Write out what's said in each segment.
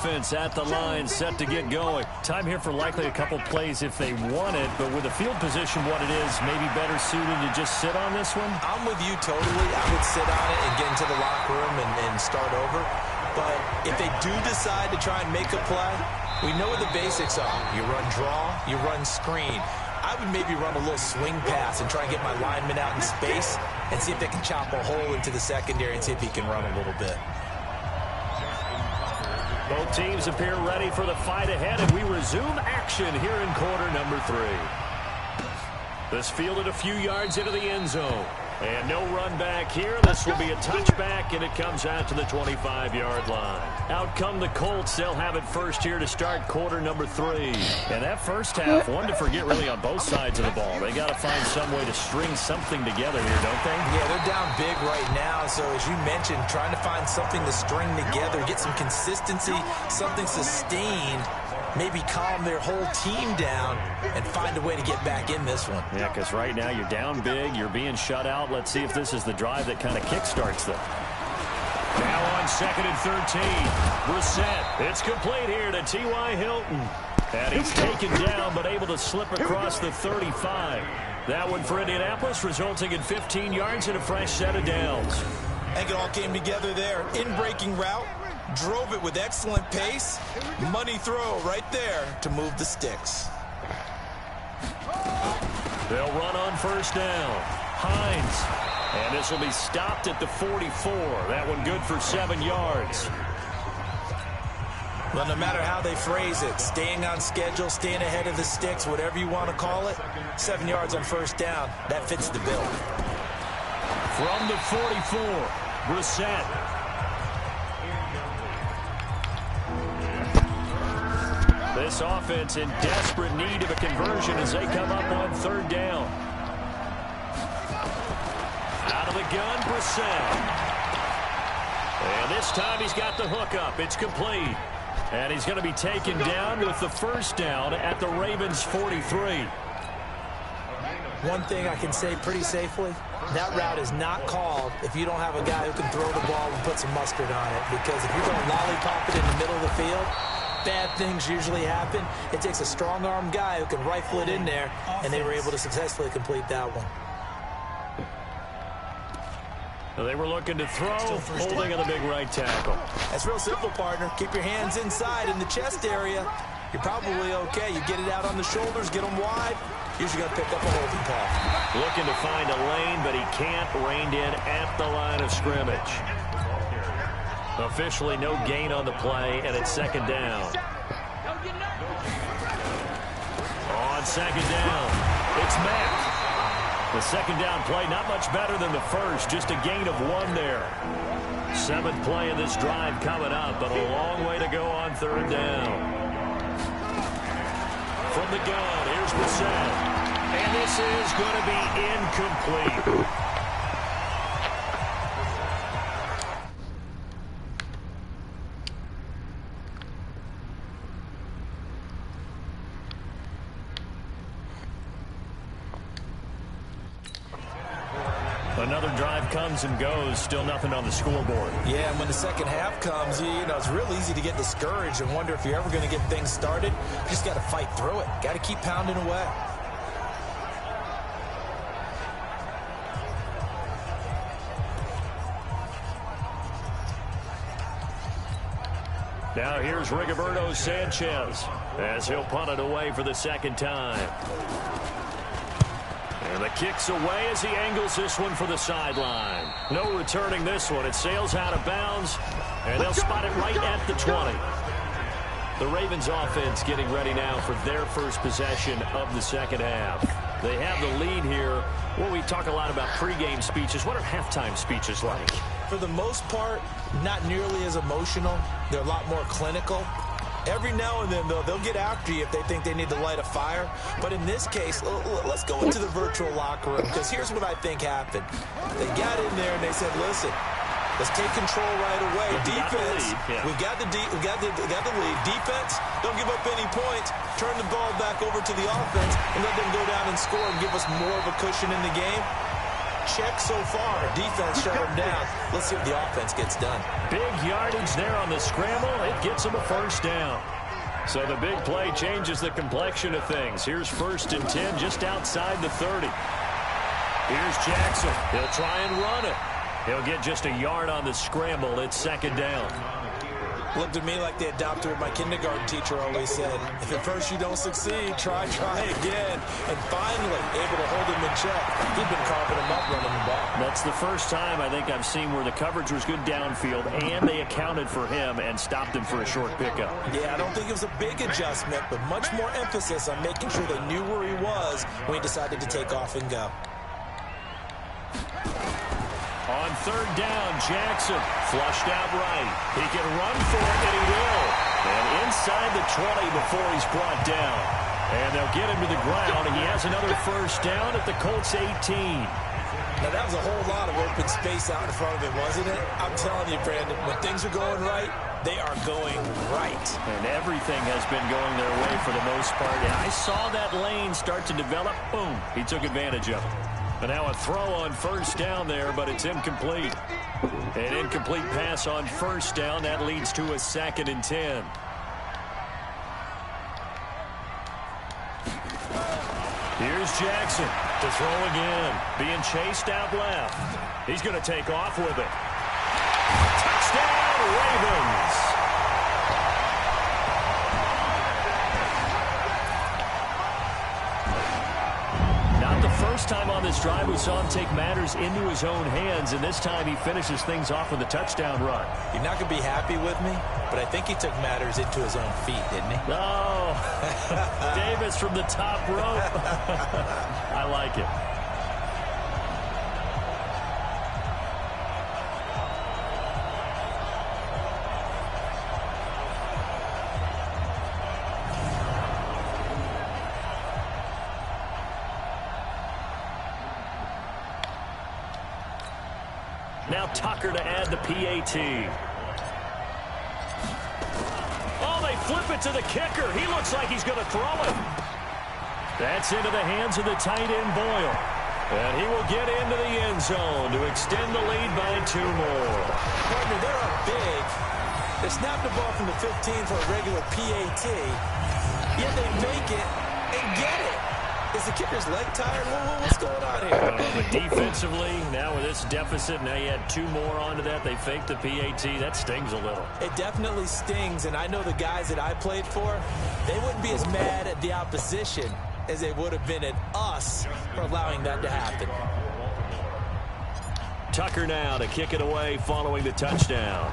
offense at the line, set to get going. Time here for likely a couple plays if they want it, but with the field position what it is, maybe better suited to just sit on this one? I'm with you totally. I would sit on it and get into the locker room and start over. But if they do decide to try and make a play, we know what the basics are. You run draw, you run screen. I would maybe run a little swing pass and try and get my lineman out in space and see if they can chop a hole into the secondary and see if he can run a little bit. Both teams appear ready for the fight ahead, and we resume action here in quarter number 3. This fielded a few yards into the end zone. And no run back here. This will be a touchback, and it comes out to the 25-yard line. Out come the Colts. They'll have it first here to start quarter number 3. And that first half, one to forget really on both sides of the ball. They got to find some way to string something together here, don't they? Yeah, they're down big right now. So as you mentioned, trying to find something to string together, get some consistency, something sustained, maybe calm their whole team down and find a way to get back in this one. Yeah, because right now you're down big, you're being shut out. Let's see if this is the drive that kind of kickstarts them. Now on 2nd and 13, Brissett. It's complete here to T.Y. Hilton. And he's taken down but able to slip across the 35. That one for Indianapolis, resulting in 15 yards and a fresh set of downs. I think it all came together there. In-breaking route. Drove it with excellent pace. Money throw right there to move the sticks. They'll run on first down. Hines. And this will be stopped at the 44. That one good for 7 yards. Well, no matter how they phrase it, staying on schedule, staying ahead of the sticks, whatever you want to call it, 7 yards on first down, that fits the bill. From the 44, Brissett. This offense in desperate need of a conversion as they come up on third down. Out of the gun, Brissett. And this time he's got the hook up. It's complete. And he's going to be taken down with the first down at the Ravens' 43. One thing I can say pretty safely, that route is not called if you don't have a guy who can throw the ball and put some mustard on it. Because if you're going to lollipop it in the middle of the field, bad things usually happen. It takes a strong-arm guy who can rifle it in there, and they were able to successfully complete that one. They were looking to throw, holding on the big right tackle. That's real simple, partner. Keep your hands inside in the chest area. You're probably okay. You get it out on the shoulders, get them wide. Usually going to pick up a holding call. Looking to find a lane, but he can't. Reined in at the line of scrimmage. Officially no gain on the play, and it's second down. On second down, it's Mack. The second down play, not much better than the first, just a gain of 1 there. 7th play of this drive coming up, but a long way to go on third down. From the gun, here's Brissett. And this is going to be incomplete. Another drive comes and goes, still nothing on the scoreboard. Yeah, and when the second half comes, you know, it's real easy to get discouraged and wonder if you're ever going to get things started. You just got to fight through it. Got to keep pounding away. Now here's Rigoberto Sanchez as he'll punt it away for the second time. And the kick's away as he angles this one for the sideline. No returning this one. It sails out of bounds, and they'll spot it right at the 20. The Ravens offense getting ready now for their first possession of the second half. They have the lead here. Well, we talk a lot about pregame speeches. What are halftime speeches like? For the most part, not nearly as emotional. They're a lot more clinical. Every now and then, though, they'll get after you if they think they need to light a fire. But in this case, let's go into the virtual locker room, because here's what I think happened. They got in there and they said, listen, let's take control right away. Defense, we've got the lead. Defense, don't give up any points. Turn the ball back over to the offense and let them go down and score and give us more of a cushion in the game. check so far. Defense shut him down. Let's see what the offense gets done. Big yardage there on the scramble. It gets him a first down. So the big play changes the complexion of things. Here's 1st and 10 just outside the 30. Here's Jackson. He'll try and run it. He'll get just a yard on the scramble. It's 2nd down. Looked to me like they adopted what my kindergarten teacher always said. If at first you don't succeed, try again. And finally, able to hold him in check. He'd been carving him up running the ball. That's the first time I think I've seen where the coverage was good downfield and they accounted for him and stopped him for a short pickup. Yeah, I don't think it was a big adjustment, but much more emphasis on making sure they knew where he was when he decided to take off and go. On 3rd down, Jackson flushed out right. He can run for it, and he will. And inside the 20 before he's brought down. And they'll get him to the ground, and he has another first down at the Colts 18. Now, that was a whole lot of open space out in front of him, wasn't it? I'm telling you, Brandon, when things are going right, they are going right. And everything has been going their way for the most part. And I saw that lane start to develop. Boom. He took advantage of it. And now a throw on 1st down there, but it's incomplete. An incomplete pass on 1st down. That leads to a 2nd and 10. Here's Jackson to throw again. Being chased out left. He's going to take off with it. Touchdown, Ravens. First time on this drive we saw him take matters into his own hands, and this time he finishes things off with a touchdown run. You're not going to be happy with me, but I think he took matters into his own feet, didn't he? Oh, Davis from the top rope. I like it. Now Tucker to add the PAT. Oh, they flip it to the kicker. He looks like he's going to throw it. That's into the hands of the tight end, Boyle. And he will get into the end zone to extend the lead by 2 more. Partner, they're up big. They snapped the ball from the 15 for a regular PAT. Yet they make it and get it. Is the kicker's leg tired? What's going on here? But defensively, now with this deficit, now you add 2 more onto that. They faked the PAT. That stings a little. It definitely stings, and I know the guys that I played for, they wouldn't be as mad at the opposition as they would have been at us for allowing that to happen. Tucker now to kick it away following the touchdown.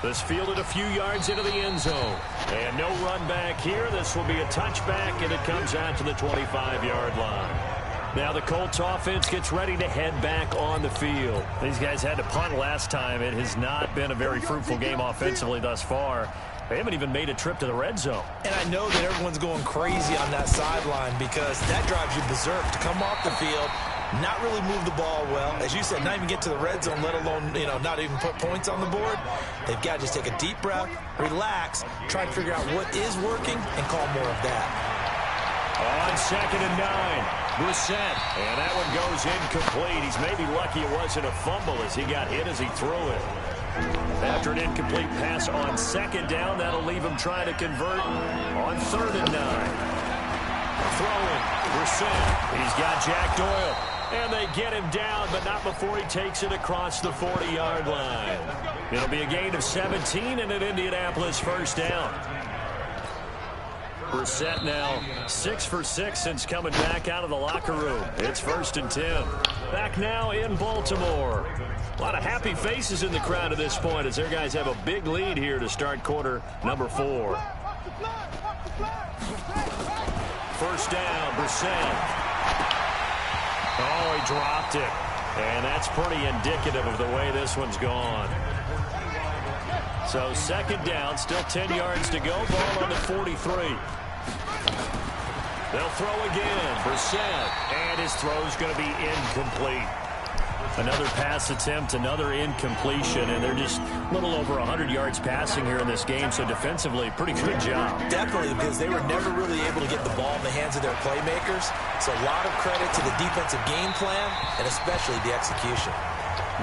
This fielded a few yards into the end zone. And no run back here. This will be a touchback, and it comes out to the 25-yard line. Now the Colts offense gets ready to head back on the field. These guys had to punt last time. It has not been a very fruitful game offensively thus far. They haven't even made a trip to the red zone. And I know that everyone's going crazy on that sideline because that drives you berserk to come off the field, not really move the ball well. As you said, not even get to the red zone, let alone, not even put points on the board. They've got to just take a deep breath, relax, try to figure out what is working, and call more of that. On 2nd and 9, Brissett. And that one goes incomplete. He's maybe lucky it wasn't a fumble as he got hit as he threw it. After an incomplete pass on 2nd down, that'll leave him trying to convert on 3rd and 9. Throwing, Brissett. He's got Jack Doyle. And they get him down, but not before he takes it across the 40-yard line. It'll be a gain of 17 and an Indianapolis first down. Brissett now 6 for 6 since coming back out of the locker room. It's 1st and 10. Back now in Baltimore. A lot of happy faces in the crowd at this point as their guys have a big lead here to start quarter number 4. First down, Brissett. Oh, he dropped it. And that's pretty indicative of the way this one's gone. So 2nd down, still 10 yards to go. Ball on the 43. They'll throw again. Brissett. And his throw's going to be incomplete. Another pass attempt, another incompletion, and they're just a little over 100 yards passing here in this game, so defensively, pretty good job. Definitely, because they were never really able to get the ball in the hands of their playmakers, so a lot of credit to the defensive game plan and especially the execution.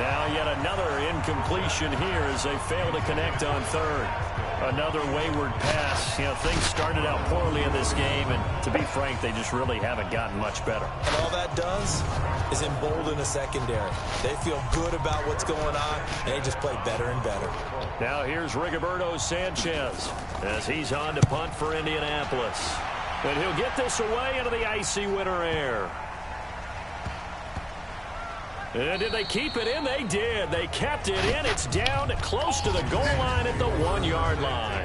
Now yet another incompletion here as they fail to connect on third. Another wayward pass. You know, things started out poorly in this game, and to be frank, they just really haven't gotten much better. And all that does is embolden the secondary. They feel good about what's going on, and they just play better and better. Now here's Rigoberto Sanchez as he's on to punt for Indianapolis. And he'll get this away into the icy winter air. And did they keep it in? They did. They kept it in. It's down close to the goal line at the 1-yard line.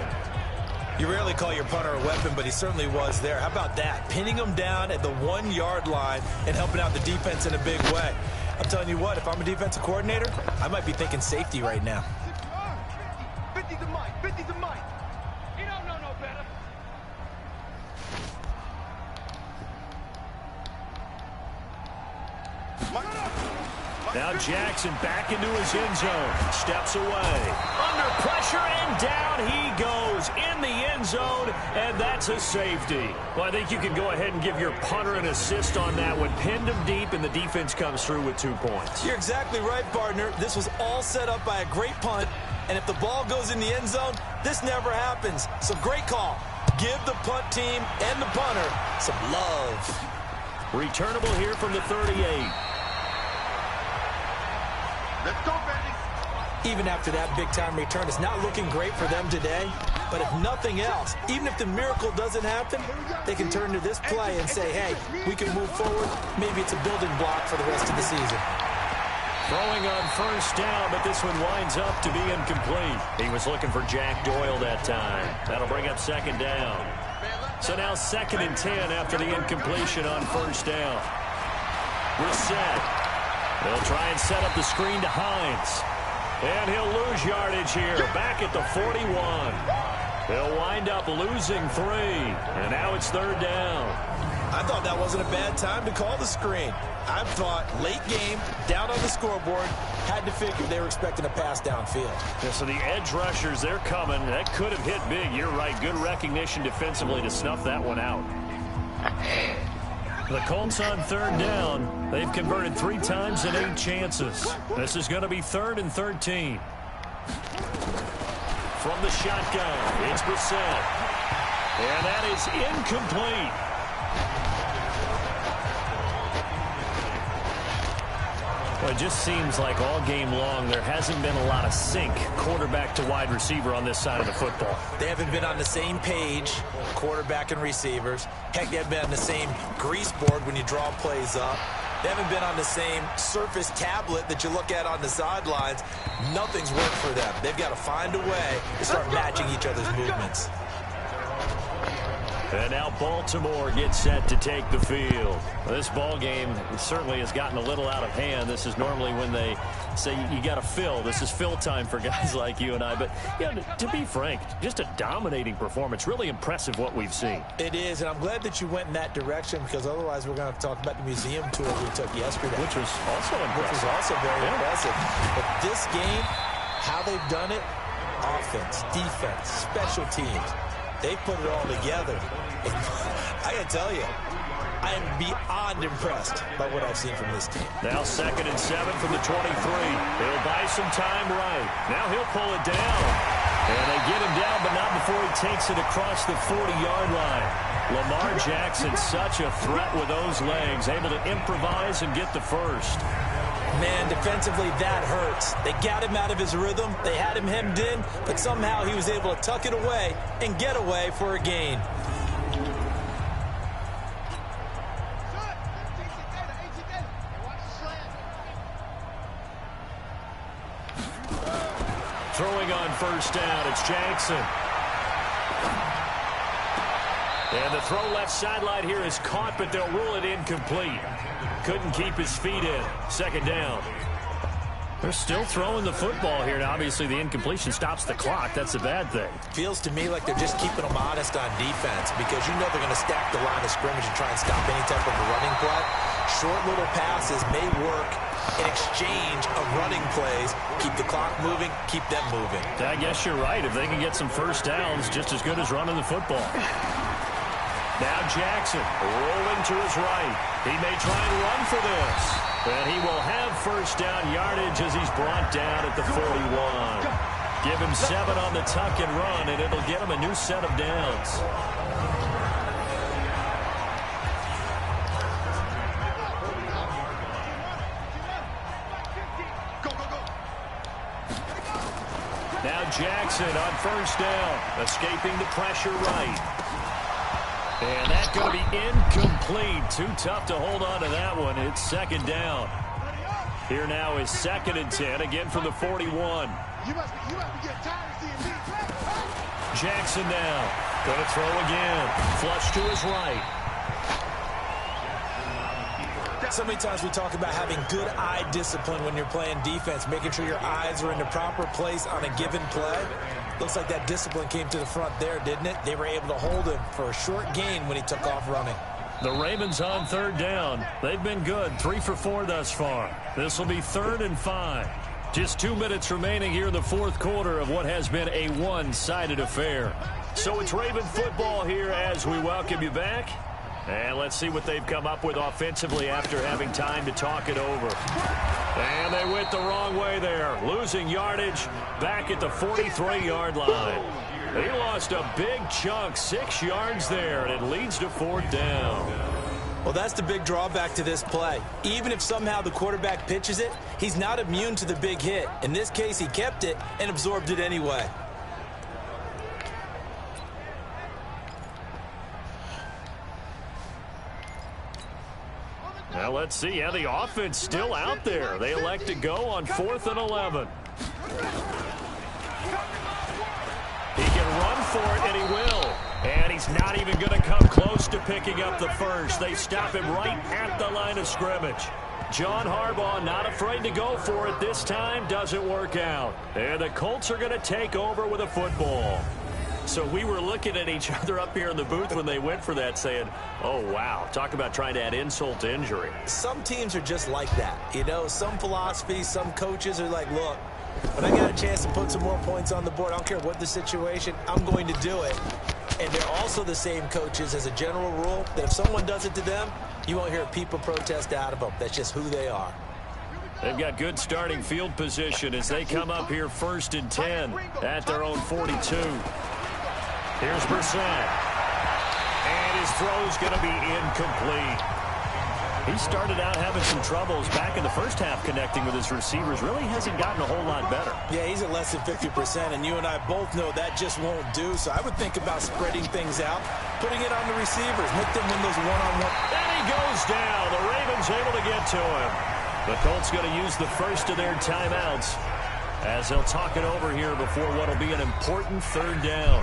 You rarely call your punter a weapon, but he certainly was there. How about that? Pinning him down at the 1-yard line and helping out the defense in a big way. I'm telling you what, if I'm a defensive coordinator, I might be thinking safety right now. 50 to Mike. 50 to Mike. You don't know no better. Now Jackson back into his end zone. Steps away. Under pressure and down he goes in the end zone, and that's a safety. Well, I think you can go ahead and give your punter an assist on that one. Pinned him deep, and the defense comes through with 2 points. You're exactly right, partner. This was all set up by a great punt, and if the ball goes in the end zone, this never happens. So great call. Give the punt team and the punter some love. Returnable here from the 38. Let's go, baby. Even after that big-time return, it's not looking great for them today. But if nothing else, even if the miracle doesn't happen, they can turn to this play and say, hey, we can move forward. Maybe it's a building block for the rest of the season. Throwing on first down, but this one winds up to be incomplete. He was looking for Jack Doyle that time. That'll bring up second down. So now 2nd and 10 after the incompletion on first down. We're set. They'll try and set up the screen to Hines. And he'll lose yardage here, back at the 41. He'll wind up losing 3. And now it's 3rd down. I thought that wasn't a bad time to call the screen. I thought late game, down on the scoreboard, had to figure they were expecting a pass downfield. Yeah, so the edge rushers, they're coming. That could have hit big. You're right. Good recognition defensively to snuff that one out. The Colts on 3rd down. They've converted 3 times in 8 chances. This is going to be 3rd and 13. From the shotgun, it's Brissett. And that is incomplete. Well, it just seems like all game long there hasn't been a lot of sync quarterback to wide receiver on this side of the football. They haven't been on the same page, quarterback and receivers. Heck, they haven't been on the same grease board when you draw plays up. They haven't been on the same surface tablet that you look at on the sidelines. Nothing's worked for them. They've got to find a way to start matching each other's movements. And now Baltimore gets set to take the field. This ball game certainly has gotten a little out of hand. This is normally when they say you got to fill. This is fill time for guys like you and I. But yeah, to be frank, just a dominating performance. Really impressive what we've seen. It is, and I'm glad that you went in that direction because otherwise we're going to have to talk about the museum tour we took yesterday. Which was also impressive. Which was also very impressive. But this game, how they've done it, offense, defense, special teams, they put it all together. And I got to tell you, I am beyond impressed by what I've seen from this team. Now 2nd and 7 from the 23. He'll buy some time right. Now he'll pull it down. And they get him down, but not before he takes it across the 40-yard line. Lamar Jackson, such a threat with those legs, able to improvise and get the first. Man, defensively, that hurts. They got him out of his rhythm. They had him hemmed in, but somehow he was able to tuck it away and get away for a gain. Throwing on first down, it's Jackson. And the throw left sideline here is caught, but they'll rule it incomplete. Couldn't keep his feet in. 2nd down. They're still throwing the football here. Now, obviously, the incompletion stops the clock. That's a bad thing. Feels to me like they're just keeping them honest on defense because you know they're going to stack the line of scrimmage and try and stop any type of a running play. Short little passes may work an exchange of running plays. Keep the clock moving, keep them moving. I guess you're right. If they can get some first downs, just as good as running the football. Now Jackson rolling to his right. He may try and run for this. And he will have first down yardage as he's brought down at the 41. Give him 7 on the tuck and run, and it'll get him a new set of downs. Now Jackson on first down, escaping the pressure right. And that's going to be incomplete. Too tough to hold on to that one. It's second down. Here now is 2nd and 10, again from the 41. You must be getting tired of seeing me. Jackson now. Going to throw again. Flush to his right. So many times we talk about having good eye discipline when you're playing defense, making sure your eyes are in the proper place on a given play. Looks like that discipline came to the front there, didn't it? They were able to hold him for a short gain when he took off running. The Ravens on 3rd down. They've been good, 3 for 4 thus far. This will be 3rd and 5. Just 2 minutes remaining here in the 4th quarter of what has been a one-sided affair. So it's Raven football here as we welcome you back. And let's see what they've come up with offensively after having time to talk it over. And they went the wrong way there, losing yardage back at the 43-yard line. He lost a big chunk, 6 yards there, and it leads to 4th down. Well, that's the big drawback to this play. Even if somehow the quarterback pitches it, he's not immune to the big hit. In this case, he kept it and absorbed it anyway. Now let's see. Yeah, the offense still out there. They elect to go on 4th and 11. He can run for it, and he will. And he's not even going to come close to picking up the first. They stop him right at the line of scrimmage. John Harbaugh not afraid to go for it this time. Doesn't work out. And the Colts are going to take over with a football. So we were looking at each other up here in the booth when they went for that saying, oh, wow, talk about trying to add insult to injury. Some teams are just like that. You know, some philosophies, some coaches are like, look, when I got a chance to put some more points on the board, I don't care what the situation, I'm going to do it. And they're also the same coaches as a general rule that if someone does it to them, you won't hear people protest out of them. That's just who they are. They've got good starting field position as they come up here 1st and 10 at their own 42. Here's Brissett. And his throw's going to be incomplete. He started out having some troubles back in the first half connecting with his receivers. Really hasn't gotten a whole lot better. Yeah, he's at less than 50%, and you and I both know that just won't do. So I would think about spreading things out, putting it on the receivers, make them win those one-on-one. And he goes down. The Ravens able to get to him. The Colts going to use the first of their timeouts as they'll talk it over here before what will be an important 3rd down.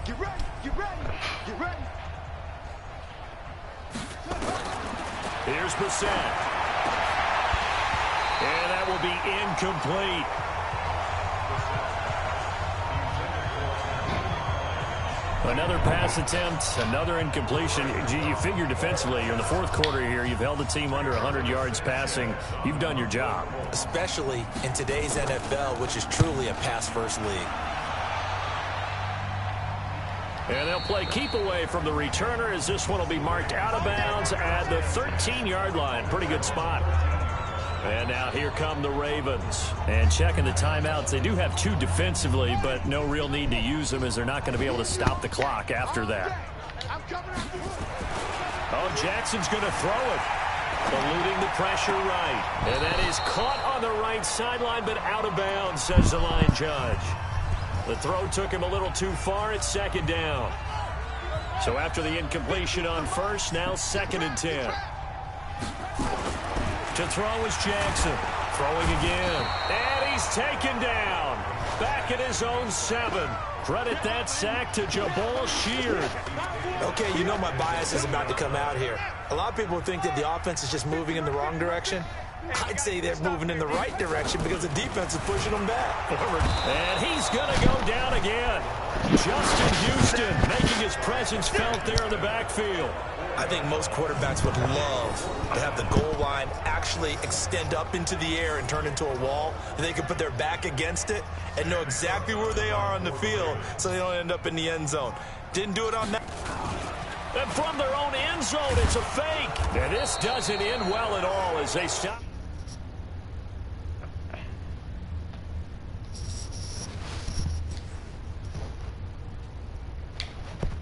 Get ready, get ready, get ready. Here's Brissett. And that will be incomplete. Another pass attempt, another incompletion. You figure defensively, you're in the 4th quarter here. You've held the team under 100 yards passing. You've done your job. Especially in today's NFL, which is truly a pass-first league. And they'll play keep away from the returner as this one will be marked out of bounds at the 13-yard line. Pretty good spot. And now here come the Ravens. And checking the timeouts, they do have 2 defensively, but no real need to use them as they're not going to be able to stop the clock after that. Oh, Jackson's going to throw it. Eluding the pressure right. And that is caught on the right sideline, but out of bounds, says the line judge. The throw took him a little too far at 2nd down. So after the incompletion on first, now 2nd and 10. To throw is Jackson. Throwing again. And he's taken down. Back at his own 7. Credit that sack to Jabal Sheard. Okay, you know my bias is about to come out here. A lot of people think that the offense is just moving in the wrong direction. I'd say they're moving in the right direction because the defense is pushing them back. And he's going to go down again. Justin Houston making his presence felt there in the backfield. I think most quarterbacks would love to have the goal line actually extend up into the air and turn into a wall. And they can put their back against it and know exactly where they are on the field so they don't end up in the end zone. Didn't do it on that. And from their own end zone, it's a fake. And this doesn't end well at all as they stop.